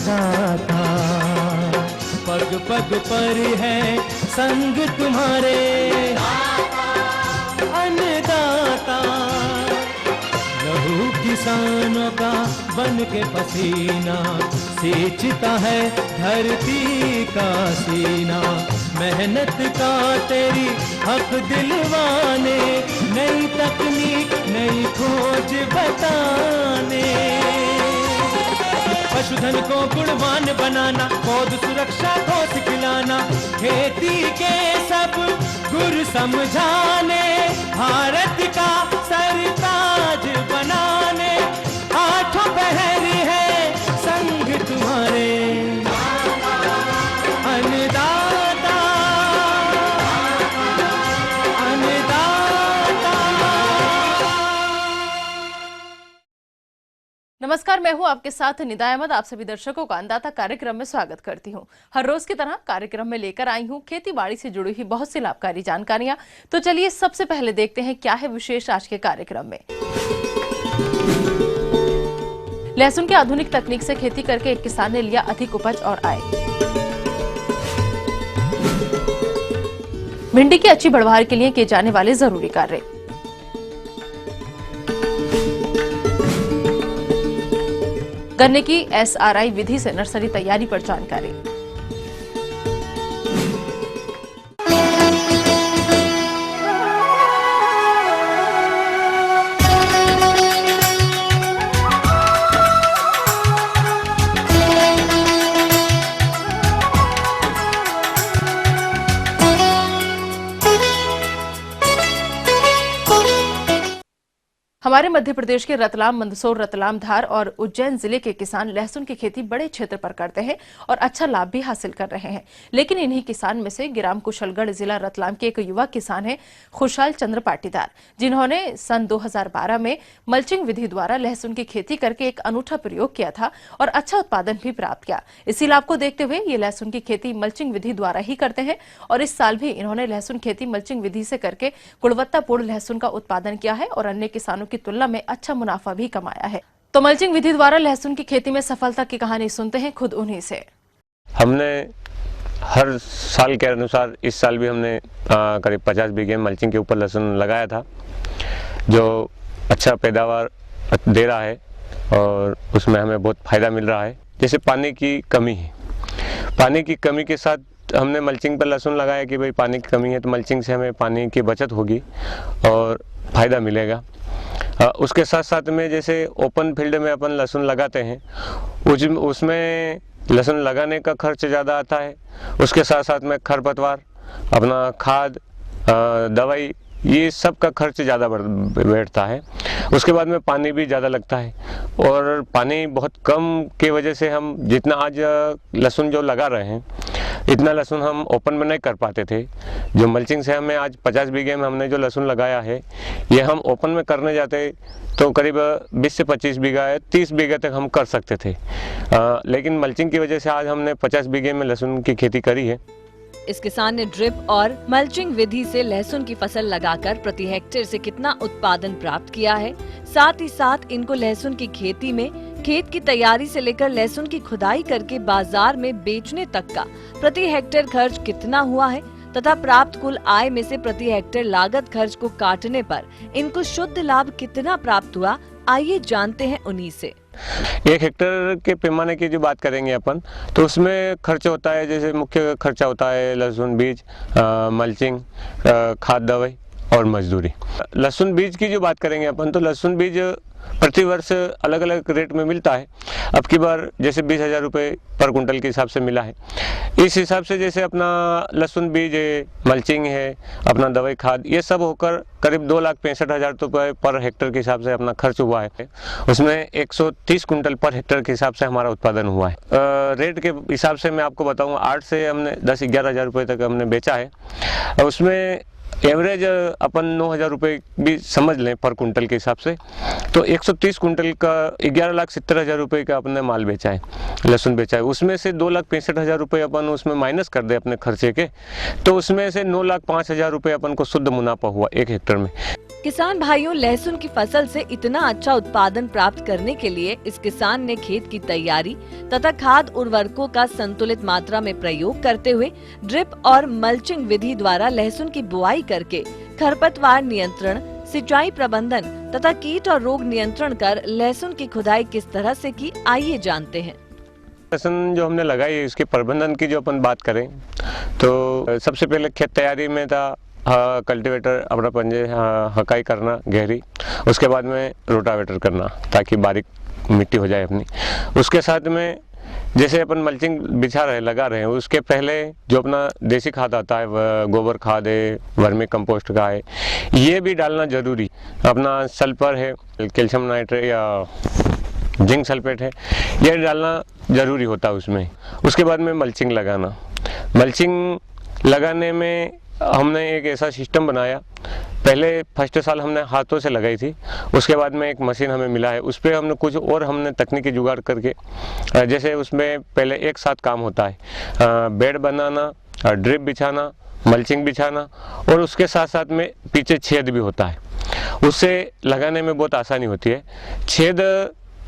अन्नदाता, पग पग पर है संग तुम्हारे अन्नदाता। लहू किसानों का बन के पसीना सींचता है धरती का सीना। मेहनत का तेरी हक दिलवाने, नई तकनीक नई खोज बताने। पशुधन को गुणवान बनाना, पौध सुरक्षा को सिखलाना, खेती के सब गुर समझाने, भारत का सरताज बनाने। आठों पहर है संग तुम्हारे अन्नदाता, अन्नदाता। नमस्कार, मैं हूं आपके साथ निदा अहमद। आप सभी दर्शकों का अन्नदाता कार्यक्रम में स्वागत करती हूं। हर रोज की तरह कार्यक्रम में लेकर आई हूं खेती बाड़ी से जुड़ी हुई बहुत सी लाभकारी जानकारियां। तो चलिए सबसे पहले देखते हैं क्या है विशेष आज के कार्यक्रम में। लहसुन की आधुनिक तकनीक से खेती करके एक किसान ने लिया अधिक उपज और आय। भिंडी की अच्छी बढ़वार के लिए किए जाने वाले जरूरी कार्य। गन्ने की SRI विधि से नर्सरी तैयारी पर जानकारी। हमारे मध्य प्रदेश के रतलाम, मंदसौर, रतलाम, धार और उज्जैन जिले के किसान लहसुन की खेती बड़े क्षेत्र पर करते हैं और अच्छा लाभ भी हासिल कर रहे हैं। लेकिन इन्हीं किसान में से ग्राम कुशलगढ़ जिला रतलाम के एक युवा किसान हैं खुशहाल चंद्र पाटीदार, जिन्होंने सन 2012 में मल्चिंग विधि द्वारा लहसुन की खेती करके एक अनूठा प्रयोग किया था और अच्छा उत्पादन भी प्राप्त किया। इसी लाभ को देखते हुए ये लहसुन की खेती मल्चिंग विधि द्वारा ही करते हैं और इस साल भी इन्होंने लहसुन खेती मल्चिंग विधि से करके गुणवत्तापूर्ण लहसुन का उत्पादन किया है और अन्य किसानों की तुलना में अच्छा मुनाफा भी कमाया है। तो मल्चिंग विधि द्वारा लहसुन की खेती में सफलता की कहानी सुनते हैं खुद उन्हीं से। हमने हर साल के अनुसार इस साल भी हमने करीब 50 बीघे मल्चिंग के ऊपर लहसुन लगाया था, जो अच्छा पैदावार दे रहा है और उसमें हमें बहुत फायदा मिल रहा है। जैसे पानी की कमी है, पानी की कमी के साथ हमने मल्चिंग पर लहसुन लगाया कि भाई पानी की कमी है तो मल्चिंग से हमें पानी की बचत होगी और फायदा मिलेगा। उसके साथ साथ में जैसे ओपन फील्ड में अपन लहसुन लगाते हैं उसमें लहसुन लगाने का खर्च ज़्यादा आता है, उसके साथ साथ में खरपतवार, अपना खाद, दवाई, ये सब का खर्च ज़्यादा बैठता है। उसके बाद में पानी भी ज़्यादा लगता है और पानी बहुत कम के वजह से हम जितना आज लहसुन जो लगा रहे हैं इतना लहसुन हम ओपन में नहीं कर पाते थे। जो मल्चिंग से हमें आज 50 बीघे में हमने जो लहसुन लगाया है ये हम ओपन में करने जाते तो करीब 20 से 25 बीघा है 30 बीघे तक हम कर सकते थे, लेकिन मल्चिंग की वजह से आज हमने 50 बीघे में लहसुन की खेती करी है। इस किसान ने ड्रिप और मल्चिंग विधि से लहसुन की फसल लगाकर प्रति हेक्टेयर से कितना उत्पादन प्राप्त किया है, साथ ही साथ इनको लहसुन की खेती में खेत की तैयारी से लेकर लहसुन की खुदाई करके बाजार में बेचने तक का प्रति हेक्टेयर खर्च कितना हुआ है तथा प्राप्त कुल आय में से प्रति हेक्टेयर लागत खर्च को काटने पर इनको शुद्ध लाभ कितना प्राप्त हुआ, आइए जानते हैं उन्हीं से। 1 हेक्टेयर के पैमाने की जो बात करेंगे अपन तो उसमें खर्च होता है, जैसे मुख्य खर्चा होता है लहसुन बीज, मल्चिंग, खाद, दवाई और मजदूरी। लहसुन बीज की जो बात करेंगे अपन तो लहसुन बीज प्रति वर्ष अलग अलग रेट में मिलता है। अब की बार जैसे 20,000 रुपये पर कुंटल के हिसाब से मिला है। इस हिसाब से जैसे अपना लहसुन बीज है, मल्चिंग है, अपना दवाई खाद, ये सब होकर करीब 2,65,000 रुपये पर हेक्टेयर के हिसाब से अपना खर्च हुआ है। उसमें 130 कुंटल पर हेक्टेयर के हिसाब से हमारा उत्पादन हुआ है। रेट के हिसाब से मैं आपको बताऊँगा 8 से हमने 10-11,000 रुपये तक हमने बेचा है। उसमें एवरेज अपन 9,000 रुपये भी समझ लें पर कुंटल के हिसाब से, तो 130 कुंटल का 11,70,000 रुपये का अपने माल बेचा है, लहसुन बेचा है। उसमें से 2,65,000 रुपये अपन उसमें माइनस कर दे अपने खर्चे के, तो उसमें से 9,05,000 रुपये अपन को शुद्ध मुनाफा हुआ 1 हेक्टेयर में। किसान भाइयों, लहसुन की फसल से इतना अच्छा उत्पादन प्राप्त करने के लिए इस किसान ने खेत की तैयारी तथा खाद उर्वरकों का संतुलित मात्रा में प्रयोग करते हुए ड्रिप और मल्चिंग विधि द्वारा लहसुन की बुआई करके खरपतवार नियंत्रण, सिंचाई प्रबंधन तथा कीट और रोग नियंत्रण कर लहसुन की खुदाई किस तरह से की, आइए जानते हैं। लहसुन जो हमने लगाई है, इसके प्रबंधन की जो अपन बात करें तो सबसे पहले खेत तैयारी में था कल्टीवेटर अपना पंजे हकाई करना गहरी, उसके बाद में रोटावेटर करना ताकि बारीक मिट्टी हो जाए अपनी। उसके साथ में जैसे अपन मल्चिंग बिछा रहे लगा रहे हैं, उसके पहले जो अपना देसी खाद आता है, गोबर खाद है, वर्मी कंपोस्ट का है, ये भी डालना जरूरी। अपना सल्फर है, कैल्शियम नाइट्रेट या जिंक सल्फेट है, ये डालना ज़रूरी होता है उसमें। उसके बाद में मल्चिंग लगाना। मल्चिंग लगाने में हमने एक ऐसा सिस्टम बनाया, पहले फर्स्ट साल हमने हाथों से लगाई थी, उसके बाद में एक मशीन हमें मिला है, उस पर हमने कुछ और हमने तकनीकी जुगाड़ करके, जैसे उसमें पहले एक साथ काम होता है, बेड बनाना, ड्रिप बिछाना, मल्चिंग बिछाना और उसके साथ साथ में पीछे छेद भी होता है। उससे लगाने में बहुत आसानी होती है। छेद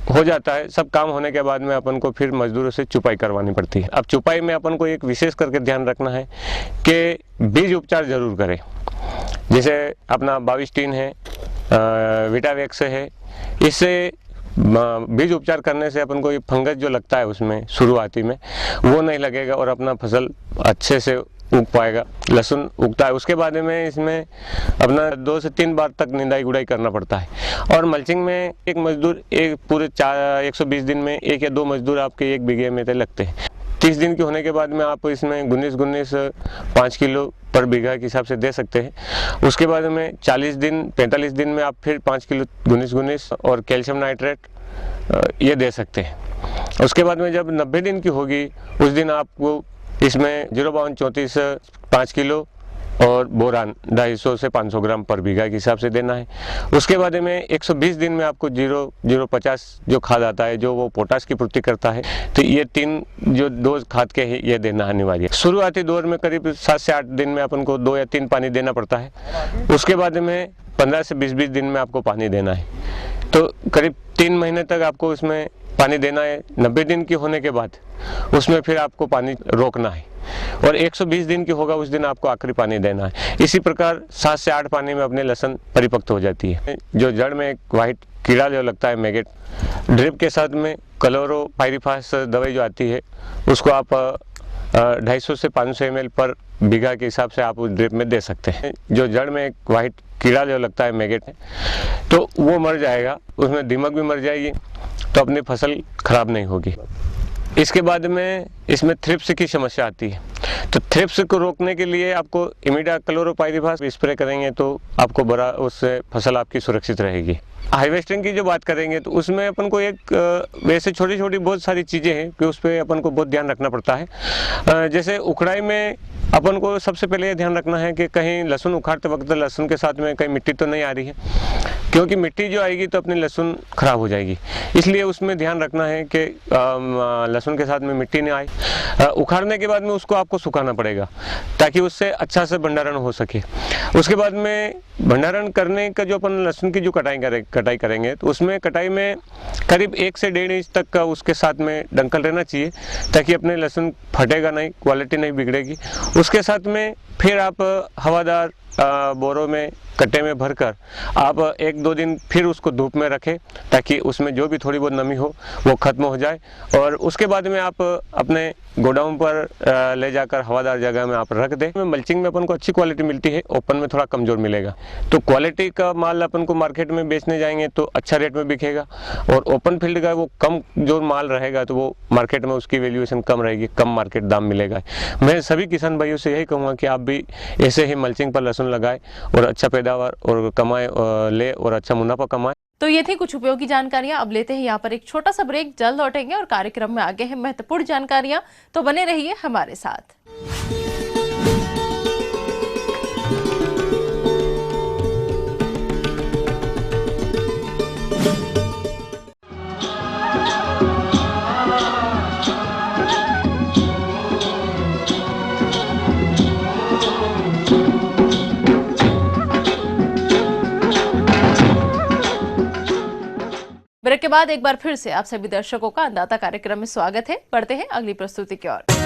हो जाता है, सब काम होने के बाद में अपन को फिर मजदूरों से चुपाई करवानी पड़ती है। अब चुपाई में अपन को एक विशेष करके ध्यान रखना है कि बीज उपचार जरूर करें। जैसे अपना 22 है, विटावेक्स है, इससे बीज उपचार करने से अपन को ये फंगस जो लगता है उसमें शुरुआती में वो नहीं लगेगा और अपना फसल अच्छे से उग पाएगा। लहसुन उगता है, उसके बाद में इसमें अपना 2 से 3 बार तक निंदाई गुड़ाई करना पड़ता है। और मल्चिंग में एक मजदूर एक पूरे 120 दिन में 1 या 2 मजदूर आपके 1 बीघे में लगते हैं। 30 दिन के होने के बाद में आप इसमें 19 5 किलो पर बीघा के हिसाब से दे सकते हैं। उसके बाद में 40 दिन 45 दिन में आप फिर 5 किलो 19 और कैल्शियम नाइट्रेट ये दे सकते हैं। उसके बाद में जब 90 दिन की होगी उस दिन आपको इसमें 05234 5 किलो और बोरान 250 से 500 ग्राम पर बीघा के हिसाब से देना है। उसके बाद में 120 दिन में आपको 050 जो खाद आता है, जो वो पोटाश की पूर्ति करता है, तो ये 3 जो डोज खाद के हैं ये देना अनिवार्य है। शुरुआती दौर में करीब 7 से 8 दिन में अपन को 2 या 3 पानी देना पड़ता है। उसके बाद में 15 से 20 दिन में आपको पानी देना है, तो करीब 3 महीने तक आपको इसमें पानी देना है। 90 दिन की होने के बाद उसमें फिर आपको पानी रोकना है और 120 दिन की होगा उस दिन आपको आखिरी पानी देना है। इसी प्रकार 7 से 8 पानी में अपने लहसुन परिपक्व हो जाती है। जो जड़ में एक वाइट कीड़ा जो लगता है मैगेट, ड्रिप के साथ में क्लोरोपाइरिफास दवाई जो आती है उसको आप 250 से 500 ml पर बीघा के हिसाब से आप उस ड्रिप में दे सकते हैं। जो जड़ में एक वाइट कीड़ा जो लगता है मैगेट है तो वो मर जाएगा, उसमें दीमक भी मर जाएगी, तो अपनी फसल खराब नहीं होगी। इसके बाद में इसमें थ्रिप्स की समस्या आती है, तो थ्रिप्स को रोकने के लिए आपको इमिडा क्लोरोपाइरिफास स्प्रे करेंगे तो आपको बड़ा उससे फसल आपकी सुरक्षित रहेगी। हार्वेस्टिंग की जो बात करेंगे तो उसमें अपन को एक वैसे छोटी छोटी बहुत सारी चीज़ें हैं कि उस पर अपन को बहुत ध्यान रखना पड़ता है। जैसे उखड़ाई में अपन को सबसे पहले ये ध्यान रखना है कि कहीं लहसुन उखाड़ते वक्त लहसुन के साथ में कहीं मिट्टी तो नहीं आ रही है, क्योंकि मिट्टी जो आएगी तो अपनी लहसुन खराब हो जाएगी। इसलिए उसमें ध्यान रखना है कि लहसुन के साथ में मिट्टी नहीं आए। उखाड़ने के बाद में उसको आपको सुखाना पड़ेगा ताकि उससे अच्छा से भंडारण हो सके। उसके बाद में भंडारण करने का जो अपन लहसुन की जो कटाई करेंगे तो उसमें कटाई में करीब 1 से 1.5 इंच तक का उसके साथ में डंकल रहना चाहिए ताकि अपने लहसुन फटेगा नहीं, क्वालिटी नहीं बिगड़ेगी। उसके साथ में फिर आप हवादार बोरों में कट्टे में भरकर आप 1-2 दिन फिर उसको धूप में रखें ताकि उसमें जो भी थोड़ी बहुत नमी हो वो खत्म हो जाए। और उसके बाद में आप अपने गोडाउन पर ले जाकर हवादार जगह में आप रख दें। मल्चिंग में अपन को अच्छी क्वालिटी मिलती है, ओपन में थोड़ा कमज़ोर मिलेगा। तो क्वालिटी का माल अपन को मार्केट में बेचने जाएंगे तो अच्छा रेट में बिकेगा, और ओपन फील्ड का वो कम जो माल रहेगा तो वो मार्केट में उसकी वैल्यूएशन कम रहेगी, कम मार्केट दाम मिलेगा। मैं सभी किसान भाइयों से यही कहूँगा कि आप भी ऐसे ही मल्चिंग पर लहसुन लगाए और अच्छा पैदावार और कमाए ले और अच्छा मुनाफा कमाए। तो ये थी कुछ उपयोगी जानकारियां। अब लेते हैं यहाँ पर एक छोटा सा ब्रेक, जल्द लौटेंगे और कार्यक्रम में आगे हैं महत्वपूर्ण जानकारियां, तो बने रहिए हमारे साथ। ब्रेक के बाद एक बार फिर से आप सभी दर्शकों का अन्नदाता कार्यक्रम में स्वागत है। बढ़ते हैं अगली प्रस्तुति की ओर।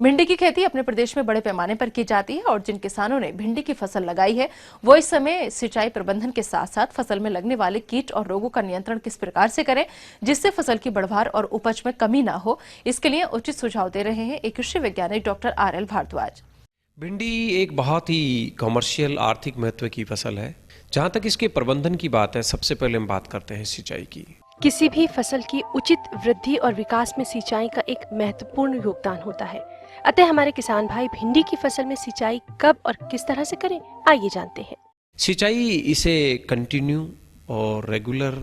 भिंडी की खेती अपने प्रदेश में बड़े पैमाने पर की जाती है और जिन किसानों ने भिंडी की फसल लगाई है वो इस समय सिंचाई प्रबंधन के साथ साथ फसल में लगने वाले कीट और रोगों का नियंत्रण किस प्रकार से करें जिससे फसल की बढ़वार और उपज में कमी ना हो, इसके लिए उचित सुझाव दे रहे हैं एक कृषि वैज्ञानिक डॉक्टर RL भारद्वाज। भिंडी एक बहुत ही कॉमर्शियल आर्थिक महत्व की फसल है। जहाँ तक इसके प्रबंधन की बात है, सबसे पहले हम बात करते हैं सिंचाई की। किसी भी फसल की उचित वृद्धि और विकास में सिंचाई का एक महत्वपूर्ण योगदान होता है। अतः हमारे किसान भाई भिंडी की फसल में सिंचाई कब और किस तरह से करें, आइए जानते हैं। सिंचाई इसे कंटिन्यू और रेगुलर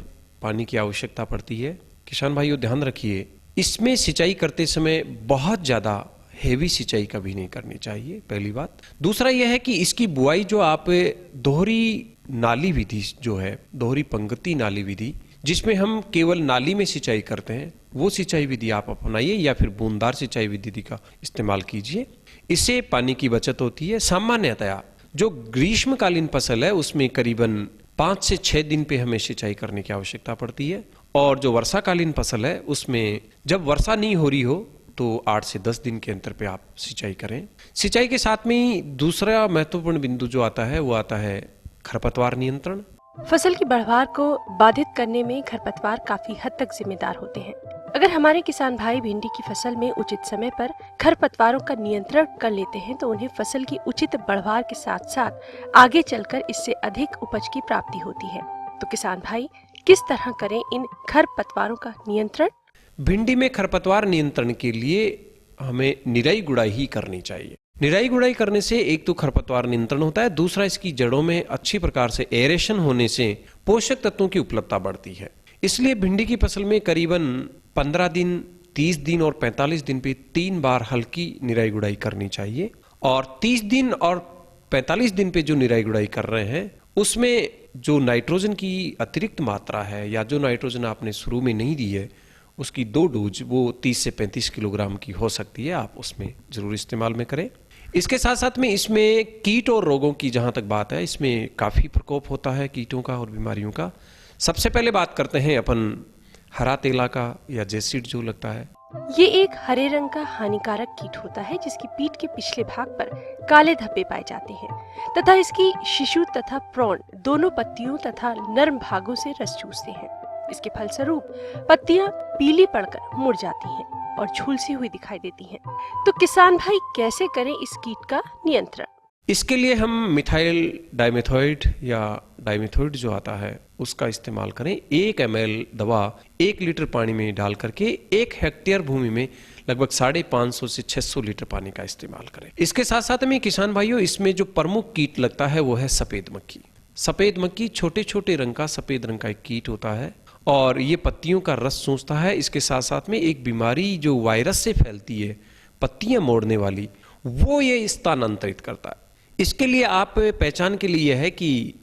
पानी की आवश्यकता पड़ती है। किसान भाइयों ध्यान रखिए, इसमें सिंचाई करते समय बहुत ज्यादा हेवी सिंचाई कभी नहीं करनी चाहिए, पहली बात। दूसरा यह है कि इसकी बुआई जो आप दोहरी नाली विधि जो है, दोहरी पंक्ति नाली विधि, जिसमें हम केवल नाली में सिंचाई करते हैं, वो सिंचाई विधि आप अपनाइए या फिर बूंदार सिंचाई विधि का इस्तेमाल कीजिए। इससे पानी की बचत होती है। सामान्यतया जो ग्रीष्मकालीन फसल है उसमें करीबन 5 से 6 दिन पे हमें सिंचाई करने की आवश्यकता पड़ती है, और जो वर्षाकालीन फसल है उसमें जब वर्षा नहीं हो रही हो तो 8 से 10 दिन के अंतर पे आप सिंचाई करें। सिंचाई के साथ में ही दूसरा महत्वपूर्ण बिंदु जो आता है वो आता है खरपतवार नियंत्रण। फसल की बढ़वार को बाधित करने में खरपतवार काफी हद तक जिम्मेदार होते हैं। अगर हमारे किसान भाई भिंडी की फसल में उचित समय पर खरपतवारों का नियंत्रण कर लेते हैं तो उन्हें फसल की उचित बढ़वार के साथ साथ आगे चलकर इससे अधिक उपज की प्राप्ति होती है। तो किसान भाई किस तरह करें इन खरपतवारों का नियंत्रण? भिंडी में खरपतवार नियंत्रण के लिए हमें निराई गुड़ाई ही करनी चाहिए। निराई गुड़ाई करने से एक तो खरपतवार नियंत्रण होता है, दूसरा इसकी जड़ों में अच्छी प्रकार से एरेशन होने से पोषक तत्वों की उपलब्धता बढ़ती है। इसलिए भिंडी की फसल में करीबन 15 दिन, 30 दिन और 45 दिन पे 3 बार हल्की निराई गुड़ाई करनी चाहिए। और 30 दिन और 45 दिन पे जो निराई गुड़ाई कर रहे हैं उसमें जो नाइट्रोजन की अतिरिक्त मात्रा है या जो नाइट्रोजन आपने शुरू में नहीं दी है उसकी 2 डोज वो 30 से 35 किलोग्राम की हो सकती है, आप उसमें जरूर इस्तेमाल में करें। इसके साथ साथ में इसमें कीट और रोगों की जहां तक बात है, इसमें काफी प्रकोप होता है कीटों का और बीमारियों का। सबसे पहले बात करते हैं अपन हरा तेला का या जेसिड जो लगता है। ये एक हरे रंग का हानिकारक कीट होता है जिसकी पीठ के पिछले भाग पर काले धब्बे पाए जाते हैं तथा इसकी शिशु तथा प्रौढ़ दोनों पत्तियों तथा नर्म भागों से रस चूसते हैं। इसके फलस्वरूप पत्तियां पीली पड़कर मुड़ जाती हैं और झुलसी हुई दिखाई देती हैं। तो किसान भाई कैसे करें इस कीट का नियंत्रण? इसके लिए हम मिथाइल डाइमेथोइड या डाइमेथोइड जो आता है उसका इस्तेमाल करें। 1 ml दवा 1 लीटर पानी में डाल करके 1 हेक्टेयर भूमि में लगभग 550 से 600 लीटर पानी का इस्तेमाल करें। इसके साथ साथ में किसान भाइयों इसमें जो प्रमुख कीट लगता है वो है सफेद मक्खी। सफेद मक्खी छोटे छोटे रंग का सफेद रंग का एक कीट होता है और ये पत्तियों का रस चूसता है। इसके साथ साथ में एक बीमारी जो वायरस से फैलती है, पत्तियां मोड़ने वाली, वो ये स्थानांतरित करता है। इसके लिए आप पहचान के लिए यह है कि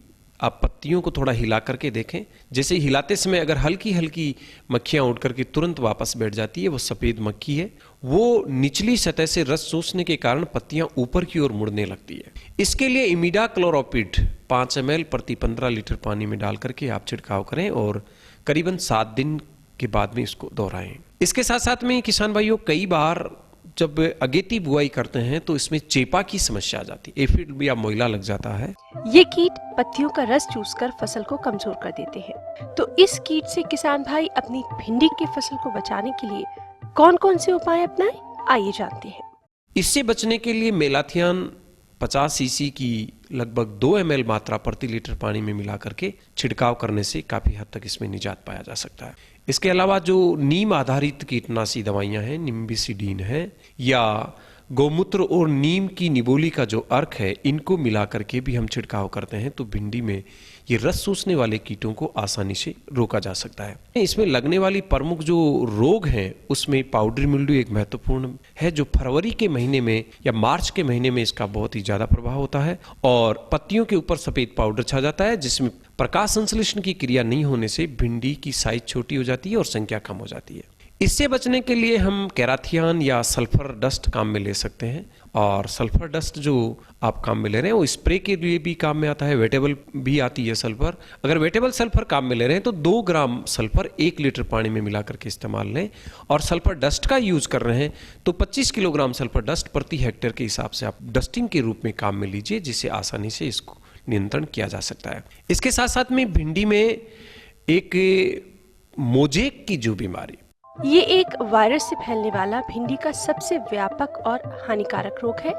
आप पत्तियों को थोड़ा हिला करके देखें। जैसे हिलाते समय अगर हल्की हल्की मक्खियां उड़ करके तुरंत वापस बैठ जाती है, वो सफेद मक्खी है। वो निचली सतह से रस चूसने के कारण पत्तियां ऊपर की ओर मुड़ने लगती है। इसके लिए इमिडाक्लोरोपिड 5 ml प्रति 15 लीटर पानी में डाल करके आप छिड़काव करें और करीबन 7 दिन के बाद में इसको दोहराएं। इसके साथ साथ में किसान भाइयों कई बार जब अगेती बुआई करते हैं तो इसमें चेपा की समस्या आ जाती है, एफिड या मोइला लग जाता है। ये कीट पत्तियों का रस चूसकर फसल को कमजोर कर देते हैं। तो इस कीट से किसान भाई अपनी भिंडी की फसल को बचाने के लिए कौन कौन से उपाय अपनाएं, आइए जानते हैं। इससे बचने के लिए मेलाथियान 50 सीसी की लगभग 2 ml मात्रा प्रति लीटर पानी में मिला करके छिड़काव करने से काफी हद तक इसमें निजात पाया जा सकता है। इसके अलावा जो नीम आधारित कीटनाशी दवाइयां हैं, निम्बिसिडीन है या गौमूत्र और नीम की निबोली का जो अर्क है, इनको मिला करके भी हम छिड़काव करते हैं तो भिंडी में ये रस चूसने वाले कीटों को आसानी से रोका जा सकता है। इसमें लगने वाली प्रमुख जो रोग हैं उसमें पाउडरी मिल्ड्यू एक महत्वपूर्ण है, जो फरवरी के महीने में या मार्च के महीने में इसका बहुत ही ज्यादा प्रभाव होता है और पत्तियों के ऊपर सफेद पाउडर छा जाता है, जिसमें प्रकाश संश्लेषण की क्रिया नहीं होने से भिंडी की साइज छोटी हो जाती है और संख्या कम हो जाती है। इससे बचने के लिए हम कैराथियन या सल्फर डस्ट काम में ले सकते हैं, और सल्फर डस्ट जो आप काम में ले रहे हैं वो स्प्रे के लिए भी काम में आता है, वेटेबल भी आती है सल्फर। अगर वेटेबल सल्फर काम में ले रहे हैं तो 2 ग्राम सल्फर 1 लीटर पानी में मिला करके इस्तेमाल लें, और सल्फर डस्ट का यूज कर रहे हैं तो 25 किलोग्राम सल्फर डस्ट प्रति हेक्टेयर के हिसाब से आप डस्टिंग के रूप में काम में लीजिए, जिससे आसानी से इसको नियंत्रण किया जा सकता है। इसके साथ साथ में भिंडी में एक मोजेक की जो बीमारी, ये एक वायरस से फैलने वाला भिंडी का सबसे व्यापक और हानिकारक रोग है।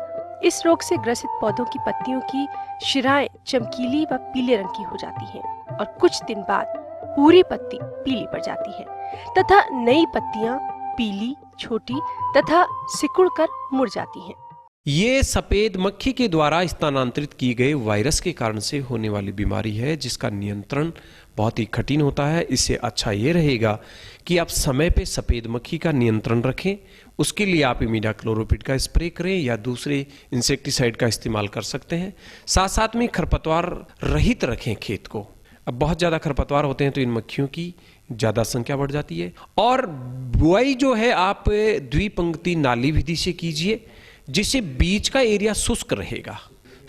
इस रोग से ग्रसित पौधों की पत्तियों की शिराएं चमकीली व पीले रंग की हो जाती हैं और कुछ दिन बाद पूरी पत्ती पीली पड़ जाती है तथा नई पत्तियां पीली, छोटी तथा सिकुड़कर मुड़ जाती हैं। ये सफेद मक्खी के द्वारा स्थानांतरित की गए वायरस के कारण से होने वाली बीमारी है, जिसका नियंत्रण बहुत ही कठिन होता है। इससे अच्छा ये रहेगा कि आप समय पे सफेद मक्खी का नियंत्रण रखें। उसके लिए आप इमिडाक्लोरोपिड का स्प्रे करें या दूसरे इंसेक्टिसाइड का इस्तेमाल कर सकते हैं। साथ साथ में खरपतवार रहित रखें खेत को। अब बहुत ज़्यादा खरपतवार होते हैं तो इन मक्खियों की ज़्यादा संख्या बढ़ जाती है। और बुआई जो है आप द्विपंक्ति नाली विधि से कीजिए, जिससे बीज का एरिया शुष्क रहेगा।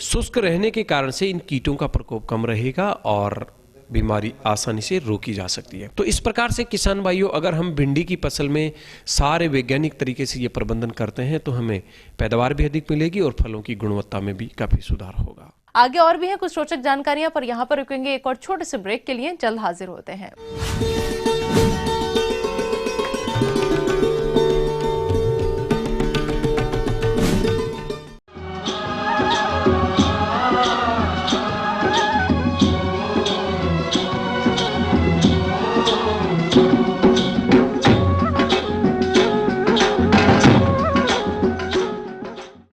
शुष्क रहने के कारण से इन कीटों का प्रकोप कम रहेगा और बीमारी आसानी से रोकी जा सकती है। तो इस प्रकार से किसान भाइयों, अगर हम भिंडी की फसल में सारे वैज्ञानिक तरीके से ये प्रबंधन करते हैं तो हमें पैदावार भी अधिक मिलेगी और फलों की गुणवत्ता में भी काफी सुधार होगा। आगे और भी है कुछ रोचक जानकारियां, पर यहाँ पर रुकेंगे एक और छोटे से ब्रेक के लिए। जल्द हाजिर होते हैं।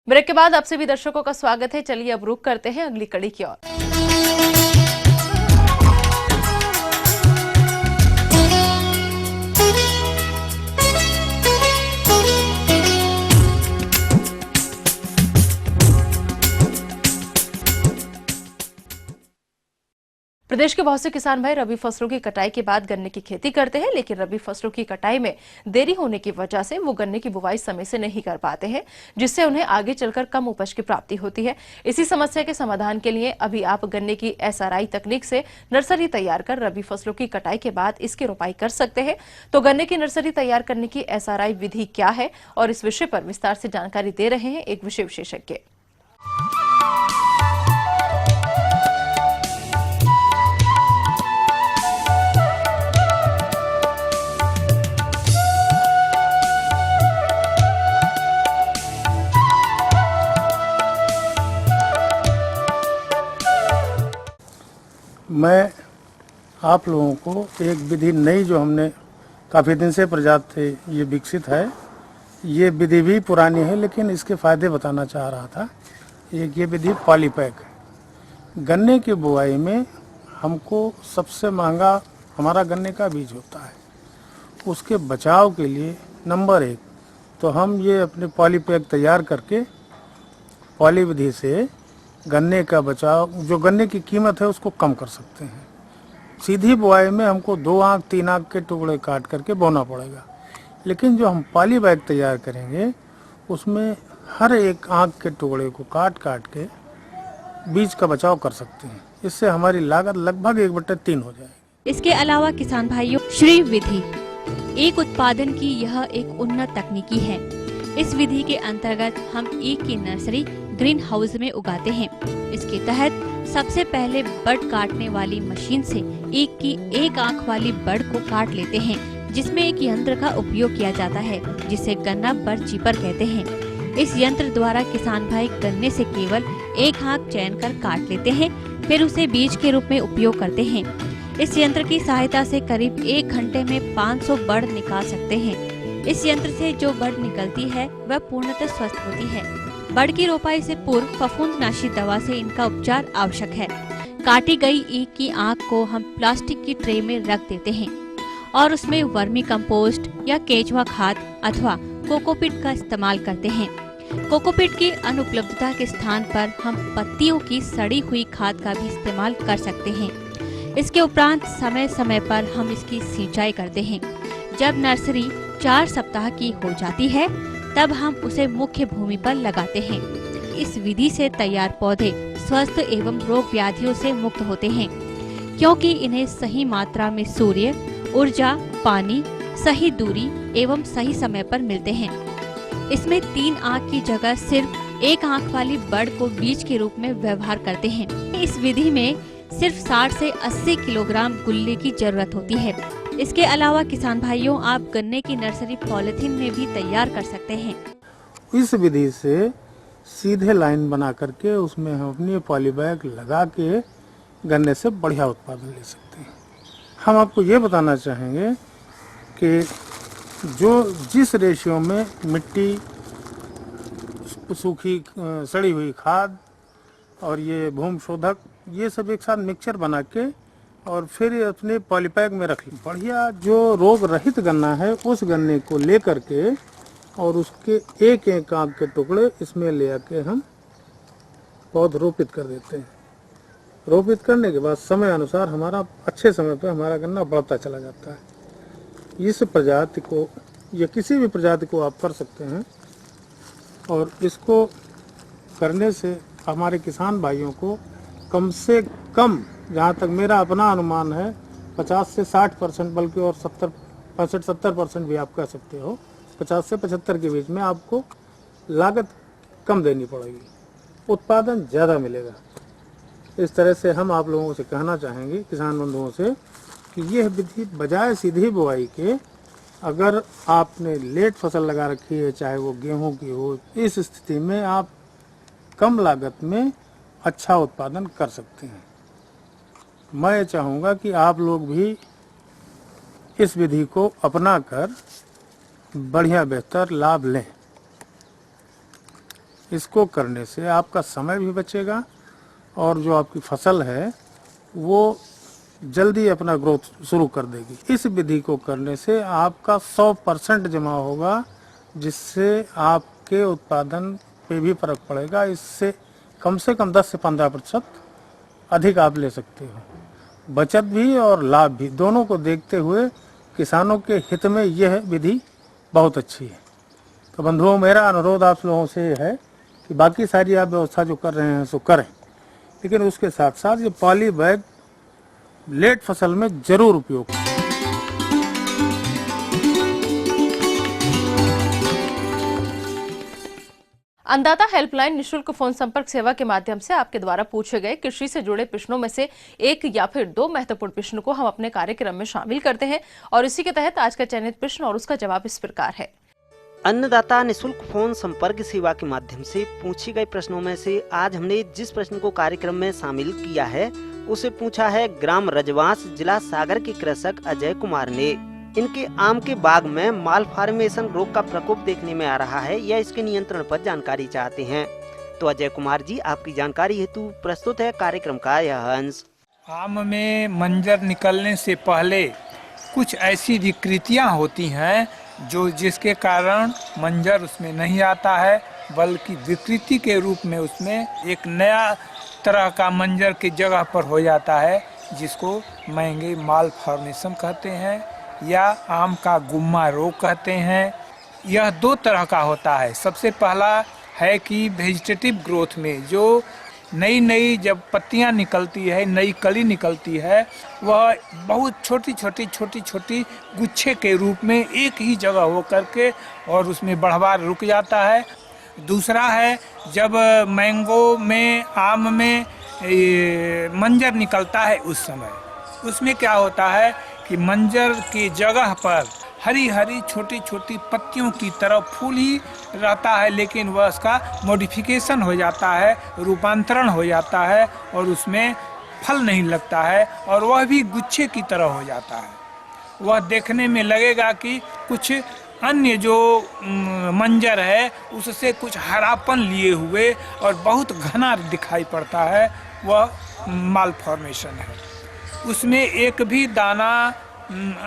ब्रेक के बाद आप सभी दर्शकों का स्वागत है। चलिए अब रुक करते हैं अगली कड़ी की ओर। प्रदेश के बहुत से किसान भाई रबी फसलों की कटाई के बाद गन्ने की खेती करते हैं, लेकिन रबी फसलों की कटाई में देरी होने की वजह से वो गन्ने की बुवाई समय से नहीं कर पाते हैं, जिससे उन्हें आगे चलकर कम उपज की प्राप्ति होती है। इसी समस्या के समाधान के लिए अभी आप गन्ने की SRI तकनीक से नर्सरी तैयार कर रबी फसलों की कटाई के बाद इसकी रोपाई कर सकते हैं। तो गन्ने की नर्सरी तैयार करने की SRI विधि क्या है और इस विषय पर विस्तार से जानकारी दे रहे हैं एक विषय विशेषज्ञ। मैं आप लोगों को एक विधि नई जो हमने काफ़ी दिन से प्रयास से ये विकसित है, ये विधि भी पुरानी है लेकिन इसके फ़ायदे बताना चाह रहा था। एक ये विधि पॉलीपैक है। गन्ने की बुआई में हमको सबसे महंगा हमारा गन्ने का बीज होता है। उसके बचाव के लिए नंबर 1 तो हम ये अपने पॉलीपैक तैयार करके पॉली विधि से गन्ने का बचाव, जो गन्ने की कीमत है उसको कम कर सकते हैं। सीधी बुआई में हमको 2 आंख 3 आंख के टुकड़े काट करके बोना पड़ेगा, लेकिन जो हम पॉली बैग तैयार करेंगे उसमें हर एक आंख के टुकड़े को काट काट के बीज का बचाव कर सकते हैं। इससे हमारी लागत लगभग 1/3 हो जाएगी। इसके अलावा किसान भाइयों, श्री विधि एक उत्पादन की यह एक उन्नत तकनीकी है। इस विधि के अंतर्गत हम ईख की नर्सरी ग्रीन हाउस में उगाते हैं। इसके तहत सबसे पहले बड काटने वाली मशीन से ईख की एक आंख वाली बड को काट लेते हैं, जिसमें एक यंत्र का उपयोग किया जाता है जिसे गन्ना बड चीपर कहते हैं। इस यंत्र द्वारा किसान भाई गन्ने से केवल एक आंख चयन कर काट लेते हैं, फिर उसे बीज के रूप में उपयोग करते हैं। इस यंत्र की सहायता से करीब 1 घंटे में 500 बड निकाल सकते हैं। इस यंत्र से जो बड़ निकलती है वह पूर्णतः स्वस्थ होती है। बड़ की रोपाई से पूर्व फफूंदनाशी दवा से इनका उपचार आवश्यक है। काटी गई ईख की आंख को हम प्लास्टिक की ट्रे में रख देते हैं और उसमें वर्मी कंपोस्ट या केचुआ खाद अथवा कोकोपीट का इस्तेमाल करते हैं। कोकोपीट की अनुपलब्धता के स्थान पर हम पत्तियों की सड़ी हुई खाद का भी इस्तेमाल कर सकते हैं। इसके उपरांत समय समय पर हम इसकी सिंचाई करते हैं। जब नर्सरी 4 सप्ताह की हो जाती है तब हम उसे मुख्य भूमि पर लगाते हैं। इस विधि से तैयार पौधे स्वस्थ एवं रोग व्याधियों से मुक्त होते हैं, क्योंकि इन्हें सही मात्रा में सूर्य, ऊर्जा, पानी, सही दूरी एवं सही समय पर मिलते हैं। इसमें 3 आंख की जगह सिर्फ 1 आंख वाली बड़ को बीज के रूप में व्यवहार करते हैं। इस विधि में सिर्फ 60 से 80 किलोग्राम गुल्ली की जरूरत होती है। इसके अलावा किसान भाइयों, आप गन्ने की नर्सरी पॉलिथीन में भी तैयार कर सकते हैं। इस विधि से सीधे लाइन बना करके उसमें हम अपनी पॉलीबैग लगा के गन्ने से बढ़िया उत्पादन ले सकते हैं। हम आपको ये बताना चाहेंगे कि जिस रेशियो में मिट्टी, सूखी सड़ी हुई खाद और ये भूमि शोधक, ये सब एक साथ मिक्सचर बना के और फिर अपने पॉलीपैक में रख लें। बढ़िया जो रोग रहित गन्ना है उस गन्ने को ले करके और उसके एक एक आंख के टुकड़े इसमें ले आके हम पौध रोपित कर देते हैं। रोपित करने के बाद समय अनुसार हमारा अच्छे समय पे हमारा गन्ना बढ़ता चला जाता है। इस प्रजाति को या किसी भी प्रजाति को आप कर सकते हैं और इसको करने से हमारे किसान भाइयों को कम से कम, जहाँ तक मेरा अपना अनुमान है, 50 से 60% बल्कि और 65-70% भी आप कह सकते हो, 50 से 75 के बीच में आपको लागत कम देनी पड़ेगी, उत्पादन ज़्यादा मिलेगा। इस तरह से हम आप लोगों से कहना चाहेंगे, किसान बंधुओं से, कि यह विधि बजाय सीधी बुआई के अगर आपने लेट फसल लगा रखी है, चाहे वो गेहूं की हो, इस स्थिति में आप कम लागत में अच्छा उत्पादन कर सकते हैं। मैं चाहूँगा कि आप लोग भी इस विधि को अपना कर बढ़िया बेहतर लाभ लें। इसको करने से आपका समय भी बचेगा और जो आपकी फसल है वो जल्दी अपना ग्रोथ शुरू कर देगी। इस विधि को करने से आपका 100% जमा होगा, जिससे आपके उत्पादन पे भी फर्क पड़ेगा। इससे कम से कम 10 से 15% अधिक आप ले सकते हो। बचत भी और लाभ भी दोनों को देखते हुए किसानों के हित में यह विधि बहुत अच्छी है। तो बंधुओं, मेरा अनुरोध आप लोगों से है कि बाकी सारी आप व्यवस्था जो कर रहे हैं सो करें, लेकिन उसके साथ साथ ये पॉली बैग लेट फसल में जरूर उपयोग करें। अन्नदाता हेल्पलाइन निशुल्क फोन संपर्क सेवा के माध्यम से आपके द्वारा पूछे गए कृषि से जुड़े प्रश्नों में से 1 या फिर 2 महत्वपूर्ण प्रश्नों को हम अपने कार्यक्रम में शामिल करते हैं और इसी के तहत आज का चयनित प्रश्न और उसका जवाब इस प्रकार है। अन्नदाता निशुल्क फोन संपर्क सेवा के माध्यम से पूछे गए प्रश्नों में से आज हमने जिस प्रश्न को कार्यक्रम में शामिल किया है उसे पूछा है ग्राम रजवास, जिला सागर के कृषक अजय कुमार ने। इनके आम के बाग में माल फार्मेशन रोग का प्रकोप देखने में आ रहा है, या इसके नियंत्रण पर जानकारी चाहते हैं। तो अजय कुमार जी, आपकी जानकारी हेतु प्रस्तुत है कार्यक्रम का यह अंश। आम में मंजर निकलने से पहले कुछ ऐसी विकृतियां होती हैं जिसके कारण मंजर उसमें नहीं आता है, बल्कि विकृति के रूप में उसमें एक नया तरह का मंजर की जगह पर हो जाता है, जिसको महंगे माल फॉर्मेशन कहते हैं या आम का गुम्मा रोग कहते हैं। यह 2 तरह का होता है। सबसे पहला है कि वेजिटेटिव ग्रोथ में जो नई जब पत्तियां निकलती है, नई कली निकलती है, वह बहुत छोटी छोटी गुच्छे के रूप में एक ही जगह हो करके और उसमें बढ़वार रुक जाता है। दूसरा है जब मैंगो में, आम में मंजर निकलता है, उस समय उसमें क्या होता है कि मंजर की जगह पर हरी हरी छोटी छोटी पत्तियों की तरह फूल ही रहता है, लेकिन वह उसका मॉडिफिकेशन हो जाता है, रूपांतरण हो जाता है और उसमें फल नहीं लगता है और वह भी गुच्छे की तरह हो जाता है। वह देखने में लगेगा कि कुछ अन्य जो मंजर है उससे कुछ हरापन लिए हुए और बहुत घना दिखाई पड़ता है, वह माल फॉर्मेशन है। उसमें एक भी दाना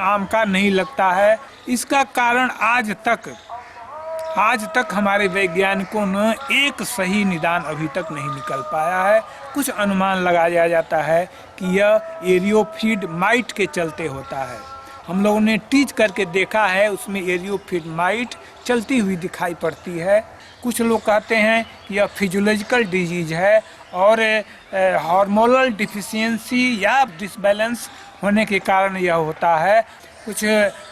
आम का नहीं लगता है। इसका कारण आज तक हमारे वैज्ञानिकों ने एक सही निदान अभी तक नहीं निकल पाया है। कुछ अनुमान लगाया जाता है कि यह एरियोफिड माइट के चलते होता है। हम लोगों ने टीच करके देखा है, उसमें एरियोफिड माइट चलती हुई दिखाई पड़ती है। कुछ लोग कहते हैं कि यह फिजियोलॉजिकल डिजीज है और हार्मोनल डिफिशियंसी या डिसबैलेंस होने के कारण यह होता है। कुछ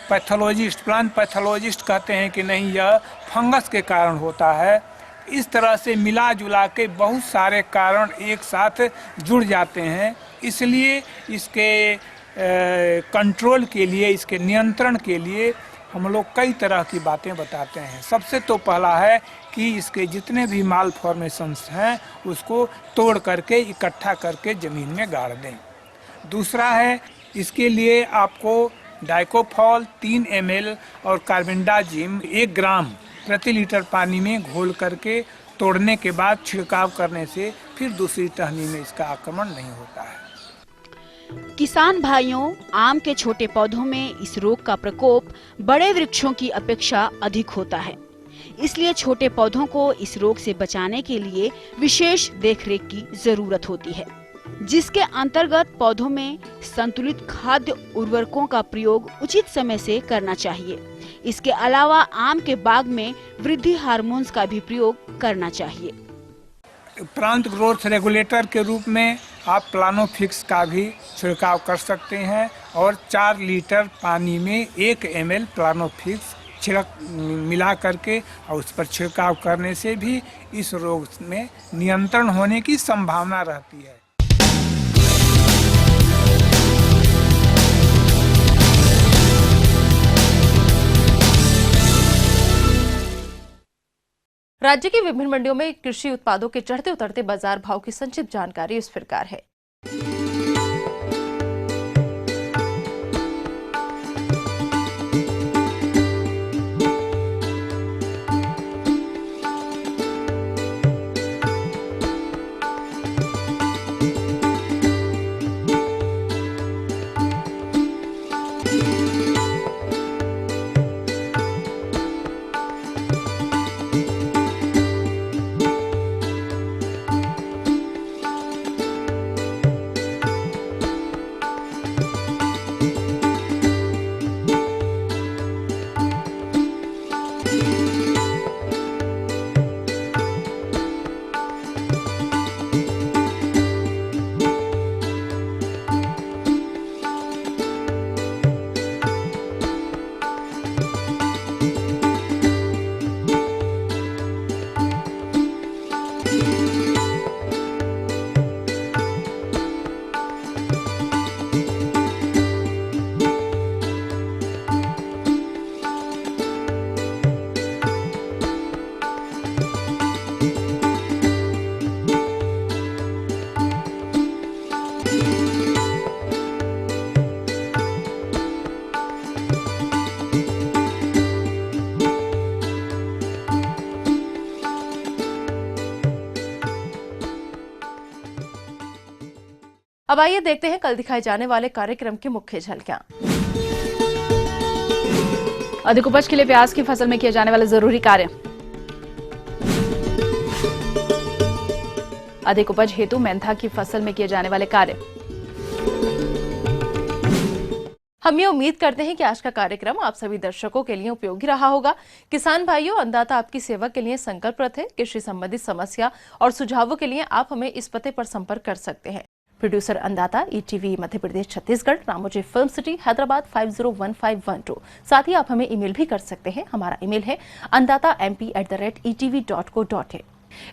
पैथोलॉजिस्ट, प्लांट पैथोलॉजिस्ट कहते हैं कि नहीं, यह फंगस के कारण होता है। इस तरह से मिला जुला के बहुत सारे कारण एक साथ जुड़ जाते हैं। इसलिए इसके कंट्रोल के लिए, इसके नियंत्रण के लिए हम लोग कई तरह की बातें बताते हैं। सबसे तो पहला है कि इसके जितने भी माल फॉर्मेशंस हैं उसको तोड़ करके इकट्ठा करके ज़मीन में गाड़ दें। दूसरा है, इसके लिए आपको डाइकोफॉल 3 ml और कार्बेंडाजिम 1 ग्राम प्रति लीटर पानी में घोल करके तोड़ने के बाद छिड़काव करने से फिर दूसरी टहनी में इसका आक्रमण नहीं होता है। किसान भाइयों, आम के छोटे पौधों में इस रोग का प्रकोप बड़े वृक्षों की अपेक्षा अधिक होता है। इसलिए छोटे पौधों को इस रोग से बचाने के लिए विशेष देखरेख की जरूरत होती है, जिसके अंतर्गत पौधों में संतुलित खाद्य उर्वरकों का प्रयोग उचित समय से करना चाहिए। इसके अलावा आम के बाग में वृद्धि हार्मोन्स का भी प्रयोग करना चाहिए। प्लांट ग्रोथ रेगुलेटर के रूप में आप प्लानोफिक्स का भी छिड़काव कर सकते हैं और 4 लीटर पानी में 1 ml प्लानोफिक्स मिला करके और उस पर छिड़काव करने से भी इस रोग में नियंत्रण होने की संभावना रहती है। राज्य की विभिन्न मंडियों में कृषि उत्पादों के चढ़ते उतरते बाजार भाव की संक्षिप्त जानकारी इस प्रकार है। अब आइए देखते हैं कल दिखाए जाने वाले कार्यक्रम की मुख्य झलकियां। अधिक उपज के लिए प्याज की फसल में किए जाने वाले जरूरी कार्य। अधिक उपज हेतु मेंथा की फसल में किए जाने वाले कार्य। हम ये उम्मीद करते हैं कि आज का कार्यक्रम आप सभी दर्शकों के लिए उपयोगी रहा होगा। किसान भाइयों, अन्नदाता आपकी सेवा के लिए संकल्परत है। कृषि संबंधित समस्या और सुझावों के लिए आप हमें इस पते पर संपर्क कर सकते हैं। प्रोड्यूसर अन्नदाता, ETV Madhya Pradesh Chhattisgarh, Ramoji film city, Hyderabad 501512। साथ ही आप हमें ईमेल भी कर सकते हैं। हमारा ईमेल है anndatamp@etv.co.in।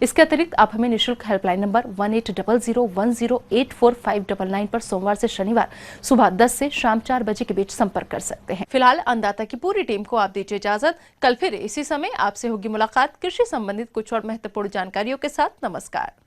इसके अतिरिक्त आप हमें निःशुल्क हेल्पलाइन नंबर 180010084599 पर सोमवार से शनिवार सुबह 10 से शाम 4 बजे के बीच संपर्क कर सकते हैं। फिलहाल अन्नदाता की पूरी टीम को आप दीजिए इजाजत। कल फिर इसी समय आपसे होगी मुलाकात कृषि संबंधित कुछ और महत्वपूर्ण जानकारियों के साथ। नमस्कार।